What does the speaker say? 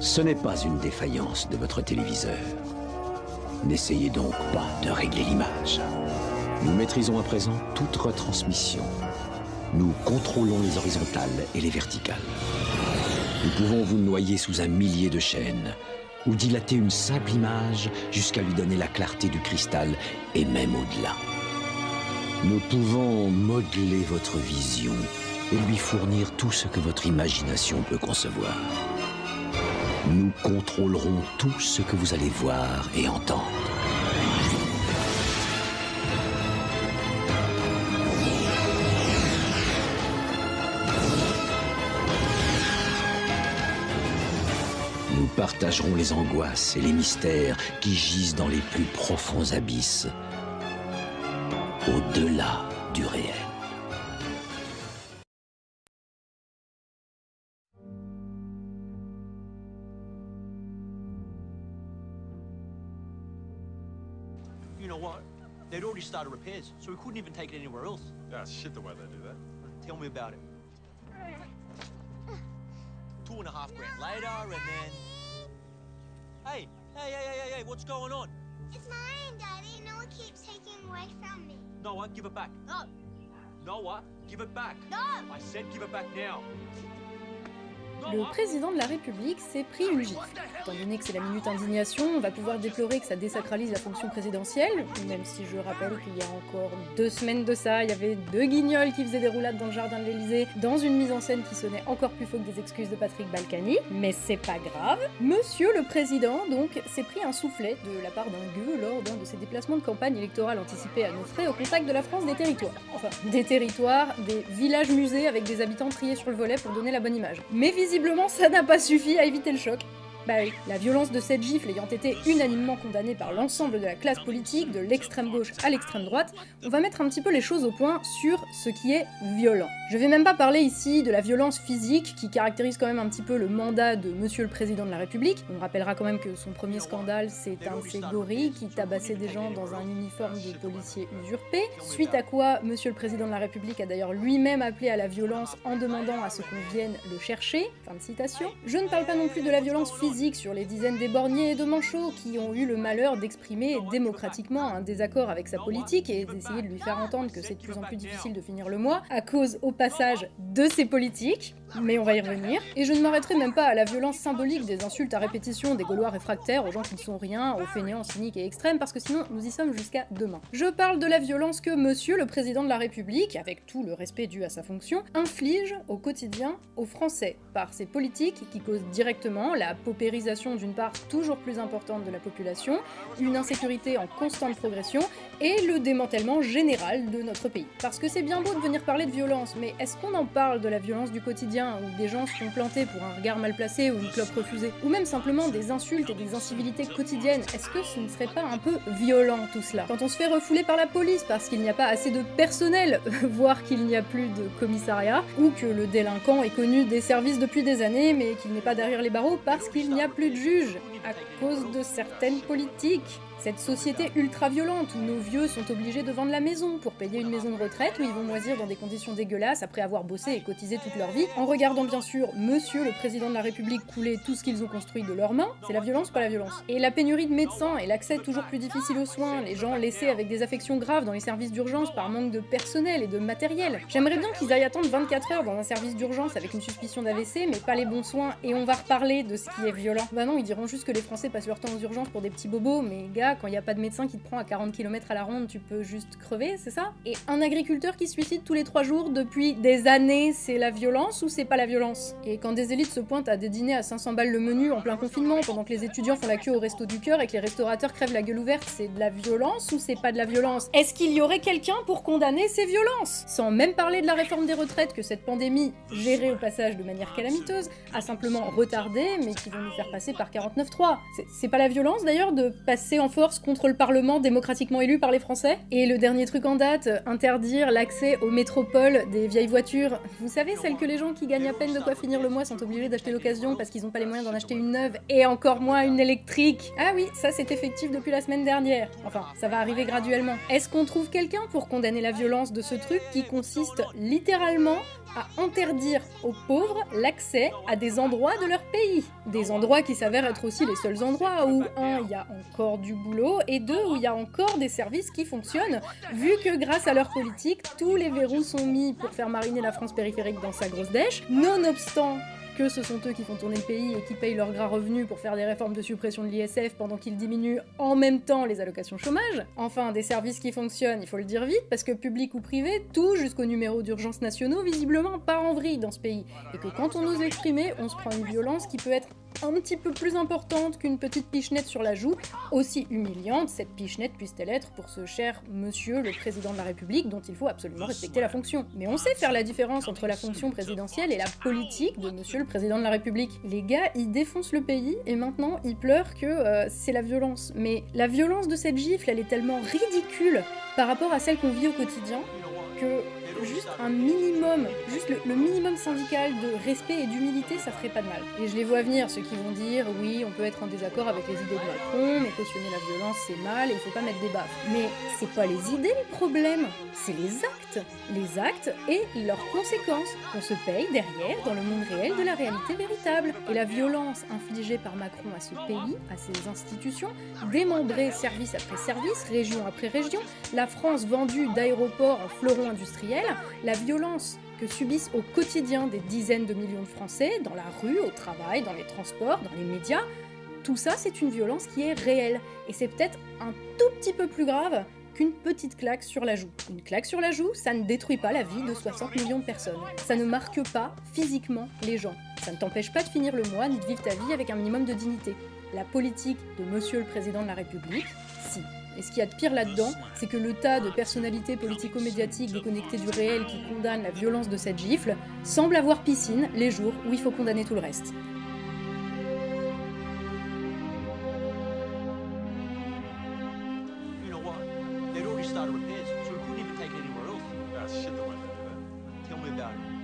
Ce n'est pas une défaillance de votre téléviseur. N'essayez donc pas de régler l'image. Nous maîtrisons à présent toute retransmission. Nous contrôlons les horizontales et les verticales. Nous pouvons vous noyer sous un millier de chaînes ou dilater une simple image jusqu'à lui donner la clarté du cristal et même au-delà. Nous pouvons modeler votre vision et lui fournir tout ce que votre imagination peut concevoir. Nous contrôlerons tout ce que vous allez voir et entendre. Nous partagerons les angoisses et les mystères qui gisent dans les plus profonds abysses, au-delà du réel. You know what? They'd already started repairs, so we couldn't even take it anywhere else. Yeah, shit the way they do that. Tell me about it. 2.5 grand later, and then... Hey, what's going on? It's mine, Daddy. Noah keeps taking away from me. Noah, give it back. No. Noah, give it back. No. I said give it back now. Le président de la République s'est pris une gifle. Étant donné que c'est la minute indignation, on va pouvoir déplorer que ça désacralise la fonction présidentielle, même si je rappelle qu'il y a encore 2 semaines de ça, il y avait 2 guignols qui faisaient des roulades dans le jardin de l'Élysée, dans une mise en scène qui sonnait encore plus faux que des excuses de Patrick Balkany, mais c'est pas grave. Monsieur le président, donc, s'est pris un soufflet de la part d'un gueux lors d'un de ses déplacements de campagne électorale anticipés à nos frais au contact de la France des territoires. Enfin, des territoires, des villages-musées avec des habitants triés sur le volet pour donner la bonne image. Mais visiblement, ça n'a pas suffi à éviter le choc. Bah oui, la violence de cette gifle ayant été unanimement condamnée par l'ensemble de la classe politique, de l'extrême gauche à l'extrême droite, on va mettre un petit peu les choses au point sur ce qui est violent. Je vais même pas parler ici de la violence physique qui caractérise quand même un petit peu le mandat de Monsieur le Président de la République. On rappellera quand même que son premier scandale, c'est un de ces gorilles qui tabassait des gens dans un uniforme de policier usurpé, suite à quoi Monsieur le Président de la République a d'ailleurs lui-même appelé à la violence en demandant à ce qu'on vienne le chercher. Fin de citation. Je ne parle pas non plus de la violence physique sur les dizaines d'éborgnés et de manchots qui ont eu le malheur d'exprimer démocratiquement un désaccord avec sa politique et d'essayer de lui faire entendre que c'est de plus en plus difficile de finir le mois à cause, au passage, de ses politiques. Mais on va y revenir. Et je ne m'arrêterai même pas à la violence symbolique des insultes à répétition des Gaulois réfractaires aux gens qui ne sont rien, aux fainéants cyniques et extrêmes, parce que sinon nous y sommes jusqu'à demain. Je parle de la violence que Monsieur le Président de la République, avec tout le respect dû à sa fonction, inflige au quotidien aux Français, par ses politiques qui causent directement la paupérisation d'une part toujours plus importante de la population, une insécurité en constante progression, et le démantèlement général de notre pays. Parce que c'est bien beau de venir parler de violence, mais est-ce qu'on en parle de la violence du quotidien où des gens se font planter pour un regard mal placé ou une clope refusée, ou même simplement des insultes et des incivilités quotidiennes? Est-ce que ce ne serait pas un peu violent tout cela? Quand on se fait refouler par la police parce qu'il n'y a pas assez de personnel, voire qu'il n'y a plus de commissariat, ou que le délinquant est connu des services depuis des années mais qu'il n'est pas derrière les barreaux parce qu'il n'y a plus de juges, à cause de certaines politiques. Cette société ultra-violente où nos vieux sont obligés de vendre la maison pour payer une maison de retraite où ils vont moisir dans des conditions dégueulasses après avoir bossé et cotisé toute leur vie, en regardant bien sûr Monsieur le Président de la République couler tout ce qu'ils ont construit de leurs mains, c'est la violence ou pas la violence? Et la pénurie de médecins et l'accès toujours plus difficile aux soins, les gens laissés avec des affections graves dans les services d'urgence par manque de personnel et de matériel. J'aimerais bien qu'ils aillent attendre 24 heures dans un service d'urgence avec une suspicion d'AVC, mais pas les bons soins, et on va reparler de ce qui est violent. Bah non, ils diront juste que les Français passent leur temps aux urgences pour des petits bobos, mais gars, quand il n'y a pas de médecin qui te prend à 40 km à la ronde, tu peux juste crever, c'est ça? Et un agriculteur qui se suicide tous les 3 jours depuis des années, c'est la violence ou c'est pas la violence? Et quand des élites se pointent à des dîners à 500 balles le menu en plein confinement, pendant que les étudiants font la queue au resto du cœur et que les restaurateurs crèvent la gueule ouverte, c'est de la violence ou c'est pas de la violence? Est-ce qu'il y aurait quelqu'un pour condamner ces violences? Sans même parler de la réforme des retraites que cette pandémie, gérée au passage de manière calamiteuse, a simplement retardé, mais qui vont nous faire passer par 49.3. C'est pas la violence d'ailleurs de passer en force force contre le Parlement démocratiquement élu par les Français. Et le dernier truc en date, interdire l'accès aux métropoles des vieilles voitures. Vous savez, celles que les gens qui gagnent à peine de quoi finir le mois sont obligés d'acheter d'occasion parce qu'ils n'ont pas les moyens d'en acheter une neuve, et encore moins une électrique. Ah oui, ça c'est effectif depuis la semaine dernière. Enfin, ça va arriver graduellement. Est-ce qu'on trouve quelqu'un pour condamner la violence de ce truc qui consiste littéralement à interdire aux pauvres l'accès à des endroits de leur pays? Des endroits qui s'avèrent être aussi les seuls endroits où, un, il y a encore du boulot, et deux, où il y a encore des services qui fonctionnent, vu que grâce à leur politique, tous les verrous sont mis pour faire mariner la France périphérique dans sa grosse dèche, nonobstant que ce sont eux qui font tourner le pays et qui payent leurs gras revenus pour faire des réformes de suppression de l'ISF pendant qu'ils diminuent en même temps les allocations chômage. Enfin, des services qui fonctionnent, il faut le dire vite, parce que public ou privé, tout jusqu'aux numéros d'urgence nationaux, visiblement part en vrille dans ce pays. Et que quand on ose l'exprimer, on se prend une violence qui peut être un petit peu plus importante qu'une petite pichenette sur la joue, aussi humiliante cette pichenette puisse-t-elle être pour ce cher monsieur le président de la République dont il faut absolument respecter la fonction. Mais on sait faire la différence entre la fonction présidentielle et la politique de monsieur le président de la République. Les gars, ils défoncent le pays et maintenant ils pleurent que c'est la violence. Mais la violence de cette gifle, elle est tellement ridicule par rapport à celle qu'on vit au quotidien que juste un minimum, juste le minimum syndical de respect et d'humilité, ça ferait pas de mal. Et je les vois venir, ceux qui vont dire « oui, on peut être en désaccord avec les idées de Macron, mais cautionner la violence, c'est mal et il faut pas mettre des baffes. » Mais c'est pas les idées le problème, c'est les actes. Les actes et leurs conséquences qu'on se paye derrière dans le monde réel de la réalité véritable. Et la violence infligée par Macron à ce pays, à ses institutions, démembrée service après service, région après région, la France vendue d'aéroports en fleurons industriels, la violence que subissent au quotidien des dizaines de millions de Français, dans la rue, au travail, dans les transports, dans les médias, tout ça c'est une violence qui est réelle. Et c'est peut-être un tout petit peu plus grave qu'une petite claque sur la joue. Une claque sur la joue, ça ne détruit pas la vie de 60 millions de personnes. Ça ne marque pas physiquement les gens. Ça ne t'empêche pas de finir le mois ni de vivre ta vie avec un minimum de dignité. La politique de monsieur le président de la République, si. Et ce qu'il y a de pire là-dedans, c'est que le tas de personnalités politico-médiatiques déconnectées du réel qui condamnent la violence de cette gifle semble avoir piscine les jours où il faut condamner tout le reste. You know what? They'd already started repairs, so we couldn't even take it anywhere else. Ah, shit, the way they do that. Tell me about it.